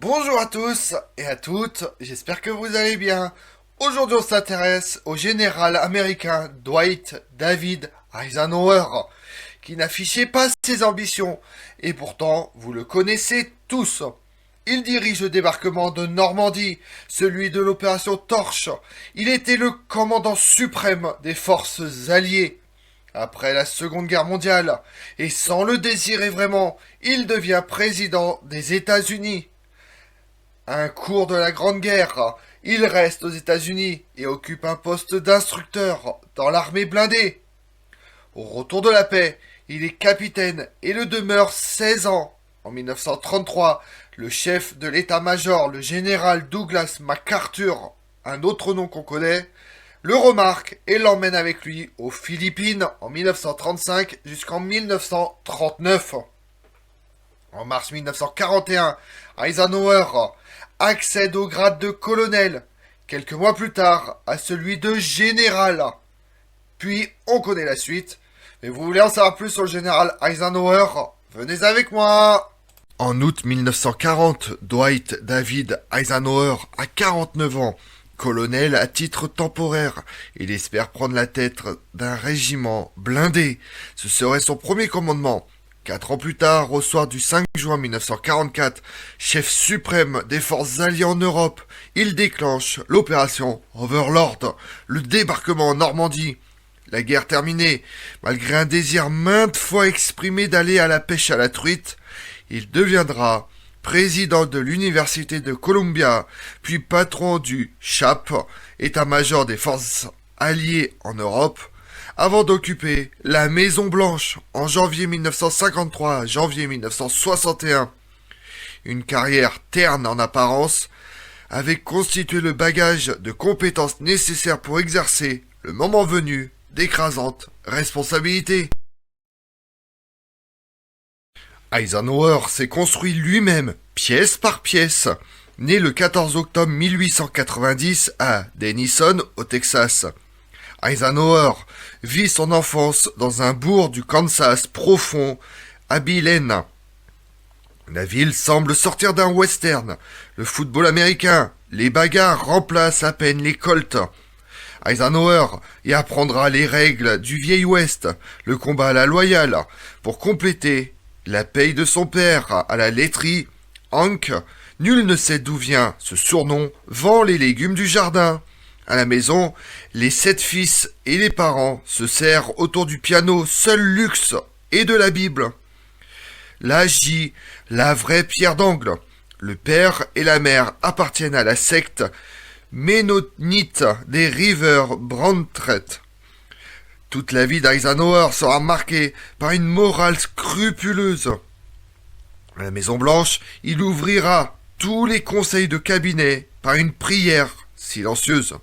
Bonjour à tous et à toutes, j'espère que vous allez bien. Aujourd'hui on s'intéresse au général américain Dwight David Eisenhower, qui n'affichait pas ses ambitions, et pourtant vous le connaissez tous. Il dirige le débarquement de Normandie, celui de l'opération Torche. Il était le commandant suprême des forces alliées. Après la Seconde Guerre mondiale, et sans le désirer vraiment, il devient président des États-Unis. Un cours de la Grande Guerre, il reste aux États-Unis et occupe un poste d'instructeur dans l'armée blindée. Au retour de la paix, il est capitaine et le demeure 16 ans. En 1933, le chef de l'état-major, le général Douglas MacArthur, un autre nom qu'on connaît, le remarque et l'emmène avec lui aux Philippines en 1935 jusqu'en 1939. En mars 1941, Eisenhower accède au grade de colonel, quelques mois plus tard à celui de général. Puis on connaît la suite, mais vous voulez en savoir plus sur le général Eisenhower? Venez avec moi. En août 1940, Dwight David Eisenhower a 49 ans. Colonel à titre temporaire, il espère prendre la tête d'un régiment blindé. Ce serait son premier commandement. 4 ans plus tard, au soir du 5 juin 1944, chef suprême des forces alliées en Europe, il déclenche l'opération Overlord, le débarquement en Normandie. La guerre terminée, malgré un désir maintes fois exprimé d'aller à la pêche à la truite, il deviendra président de l'Université de Columbia, puis patron du CHAP, état-major des forces alliées en Europe, avant d'occuper la Maison Blanche en janvier 1953 à janvier 1961. Une carrière terne en apparence, avait constitué le bagage de compétences nécessaires pour exercer, le moment venu, d'écrasantes responsabilités. Eisenhower s'est construit lui-même, pièce par pièce. Né le 14 octobre 1890 à Denison, au Texas. Eisenhower vit son enfance dans un bourg du Kansas profond, à Abilene. La ville semble sortir d'un western. Le football américain, les bagarres remplacent à peine les colts. Eisenhower y apprendra les règles du vieil Ouest, le combat à la loyale, pour compléter la paye de son père à la laiterie. Hank, nul ne sait d'où vient ce surnom, vend les légumes du jardin. À la maison, les 7 fils et les parents se serrent autour du piano, seul luxe, et de la Bible. Là gît la vraie pierre d'angle. Le père et la mère appartiennent à la secte ménonite des River Brantret. Toute la vie d'Eisenhower sera marquée par une morale scrupuleuse. À la Maison Blanche, il ouvrira tous les conseils de cabinet par une prière silencieuse.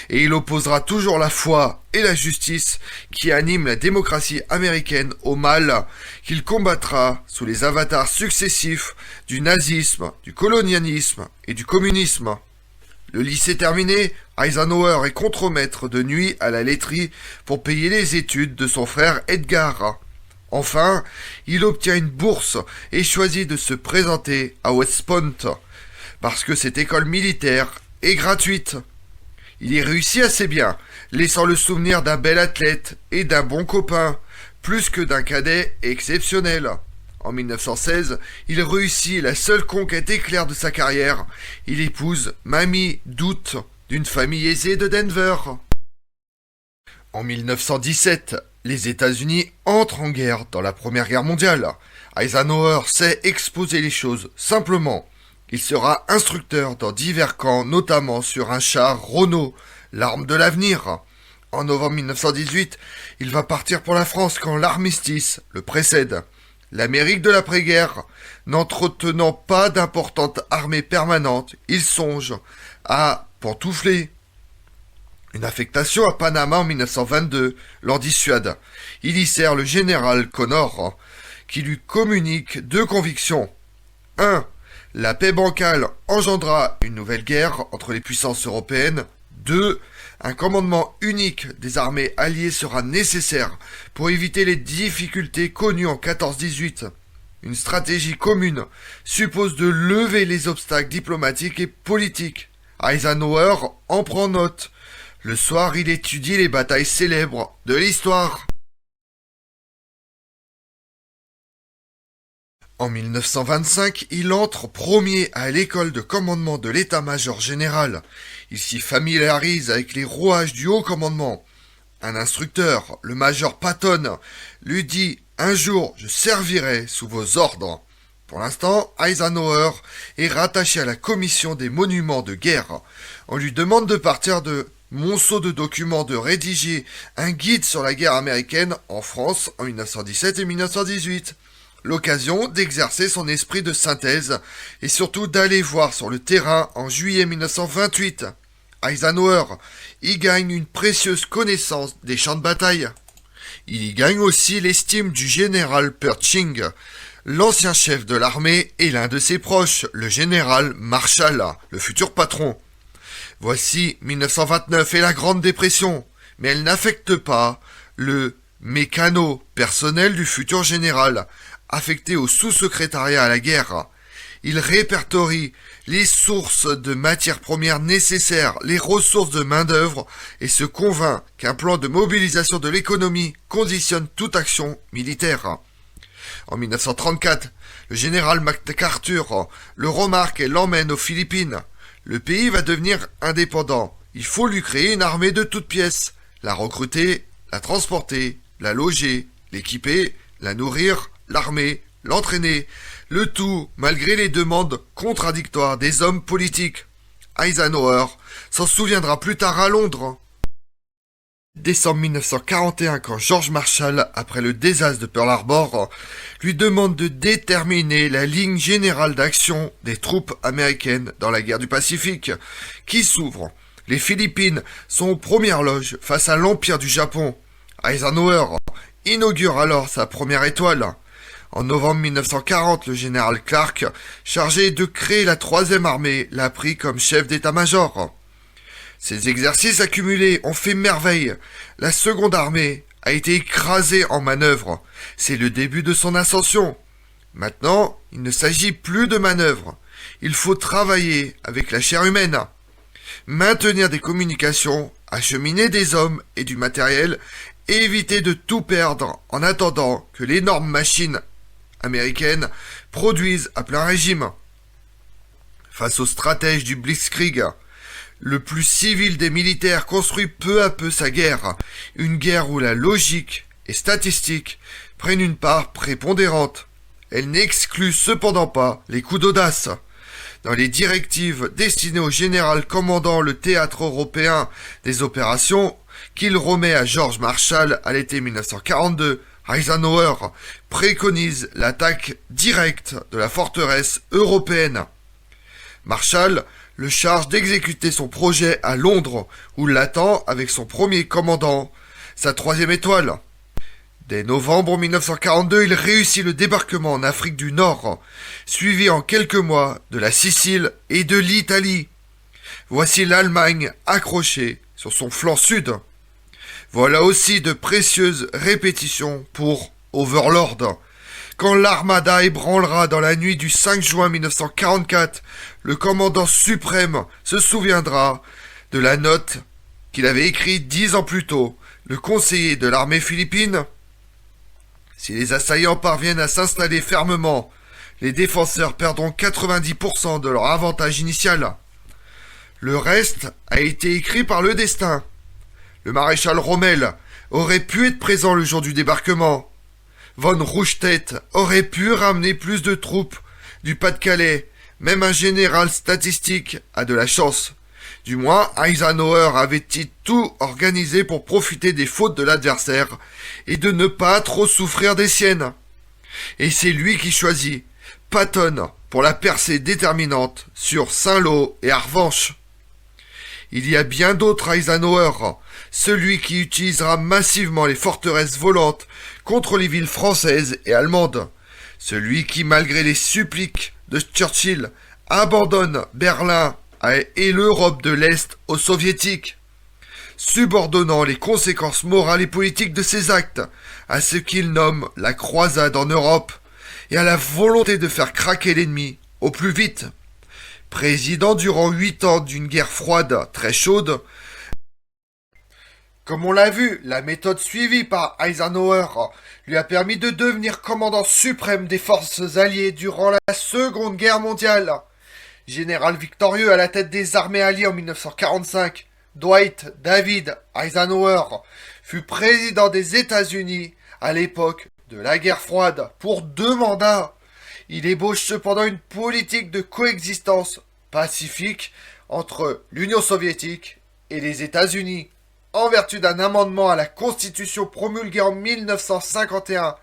Et il opposera toujours la foi et la justice qui animent la démocratie américaine au mal qu'il combattra sous les avatars successifs du nazisme, du colonialisme et du communisme. Le lycée terminé, Eisenhower est contremaître de nuit à la laiterie pour payer les études de son frère Edgar. Enfin, il obtient une bourse et choisit de se présenter à West Point, parce que cette école militaire est gratuite. Il y réussit assez bien, laissant le souvenir d'un bel athlète et d'un bon copain, plus que d'un cadet exceptionnel. En 1916, il réussit la seule conquête éclair de sa carrière. Il épouse Mamie Doute, d'une famille aisée de Denver. En 1917, les États-Unis entrent en guerre dans la Première Guerre mondiale. Eisenhower sait exposer les choses simplement. Il sera instructeur dans divers camps, notamment sur un char Renault, l'arme de l'avenir. En novembre 1918, il va partir pour la France quand l'armistice le précède. L'Amérique de l'après-guerre, n'entretenant pas d'importante armée permanente, il songe à pantoufler. Une affectation à Panama en 1922 l'en dissuade. Il y sert le général Connor, qui lui communique 2 convictions. 1. La paix bancale engendra une nouvelle guerre entre les puissances européennes. 2. Un commandement unique des armées alliées sera nécessaire pour éviter les difficultés connues en 14-18. Une stratégie commune suppose de lever les obstacles diplomatiques et politiques. Eisenhower en prend note. Le soir, il étudie les batailles célèbres de l'histoire. En 1925, il entre premier à l'école de commandement de l'état-major général. Il s'y familiarise avec les rouages du haut commandement. Un instructeur, le major Patton, lui dit « Un jour, je servirai sous vos ordres ». Pour l'instant, Eisenhower est rattaché à la commission des monuments de guerre. On lui demande de partir de monceau de documents de rédiger un guide sur la guerre américaine en France en 1917 et 1918. L'occasion d'exercer son esprit de synthèse et surtout d'aller voir sur le terrain en juillet 1928. Eisenhower y gagne une précieuse connaissance des champs de bataille. Il y gagne aussi l'estime du général Pershing, l'ancien chef de l'armée et l'un de ses proches, le général Marshall, le futur patron. Voici 1929 et la Grande Dépression, mais elle n'affecte pas le mécano personnel du futur général, affecté au sous-secrétariat à la guerre. Il répertorie les sources de matières premières nécessaires, les ressources de main-d'œuvre et se convainc qu'un plan de mobilisation de l'économie conditionne toute action militaire. En 1934, le général MacArthur le remarque et l'emmène aux Philippines. Le pays va devenir indépendant. Il faut lui créer une armée de toutes pièces, la recruter, la transporter, la loger, l'équiper, la nourrir, l'armer, l'entraîner, le tout malgré les demandes contradictoires des hommes politiques. Eisenhower s'en souviendra plus tard à Londres. Décembre 1941, quand George Marshall, après le désastre de Pearl Harbor, lui demande de déterminer la ligne générale d'action des troupes américaines dans la guerre du Pacifique, qui s'ouvre. Les Philippines sont aux premières loges face à l'Empire du Japon. Eisenhower inaugure alors sa première étoile. En novembre 1940, le général Clark, chargé de créer la troisième armée, l'a pris comme chef d'état-major. Ces exercices accumulés ont fait merveille. La seconde armée a été écrasée en manœuvre. C'est le début de son ascension. Maintenant, il ne s'agit plus de manœuvre. Il faut travailler avec la chair humaine. Maintenir des communications, acheminer des hommes et du matériel, et éviter de tout perdre en attendant que l'énorme machine américaine produise à plein régime. Face aux stratèges du Blitzkrieg, le plus civil des militaires construit peu à peu sa guerre, une guerre où la logique et statistique prennent une part prépondérante. Elle n'exclut cependant pas les coups d'audace. Dans les directives destinées au général commandant le théâtre européen des opérations qu'il remet à George Marshall à l'été 1942, Eisenhower préconise l'attaque directe de la forteresse européenne. Marshall le charge d'exécuter son projet à Londres, où l'attend avec son premier commandant, sa troisième étoile. Dès novembre 1942, il réussit le débarquement en Afrique du Nord, suivi en quelques mois de la Sicile et de l'Italie. Voici l'Allemagne accrochée sur son flanc sud. Voilà aussi de précieuses répétitions pour Overlord. Quand l'armada ébranlera dans la nuit du 5 juin 1944, le commandant suprême se souviendra de la note qu'il avait écrite 10 ans plus tôt, le conseiller de l'armée philippine. Si les assaillants parviennent à s'installer fermement, les défenseurs perdront 90% de leur avantage initial. Le reste a été écrit par le destin. Le maréchal Rommel aurait pu être présent le jour du débarquement. Von Rundstedt aurait pu ramener plus de troupes du Pas-de-Calais. Même un général statistique a de la chance. Du moins, Eisenhower avait-il tout organisé pour profiter des fautes de l'adversaire et de ne pas trop souffrir des siennes. Et c'est lui qui choisit Patton pour la percée déterminante sur Saint-Lô et Arvanche. Il y a bien d'autres Eisenhower, celui qui utilisera massivement les forteresses volantes contre les villes françaises et allemandes, celui qui, malgré les suppliques de Churchill, abandonne Berlin et l'Europe de l'Est aux soviétiques, subordonnant les conséquences morales et politiques de ses actes à ce qu'il nomme la croisade en Europe, et à la volonté de faire craquer l'ennemi au plus vite. Président durant 8 ans d'une guerre froide très chaude, comme on l'a vu, la méthode suivie par Eisenhower lui a permis de devenir commandant suprême des forces alliées durant la Seconde Guerre mondiale. Général victorieux à la tête des armées alliées en 1945, Dwight David Eisenhower fut président des États-Unis à l'époque de la guerre froide pour 2 mandats. Il ébauche cependant une politique de coexistence pacifique entre l'Union soviétique et les États-Unis. En vertu d'un amendement à la Constitution promulguée en 1951,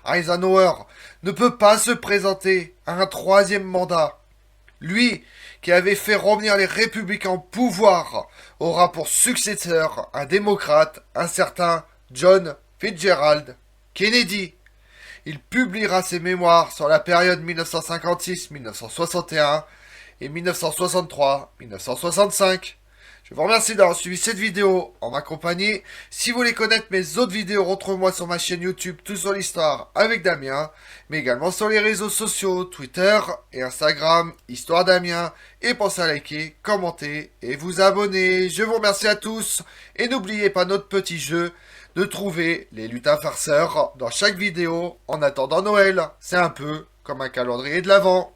Eisenhower ne peut pas se présenter à un 3e mandat. Lui, qui avait fait revenir les républicains au pouvoir, aura pour successeur un démocrate, un certain John Fitzgerald Kennedy. Il publiera ses mémoires sur la période 1956-1961 et 1963-1965. Je vous remercie d'avoir suivi cette vidéo en ma compagnie. Si vous voulez connaître mes autres vidéos, retrouvez-moi sur ma chaîne YouTube Tout sur l'Histoire avec Damien, mais également sur les réseaux sociaux, Twitter et Instagram, Histoire Damien. Et pensez à liker, commenter et vous abonner. Je vous remercie à tous et n'oubliez pas notre petit jeu de trouver les lutins farceurs dans chaque vidéo en attendant Noël. C'est un peu comme un calendrier de l'Avent.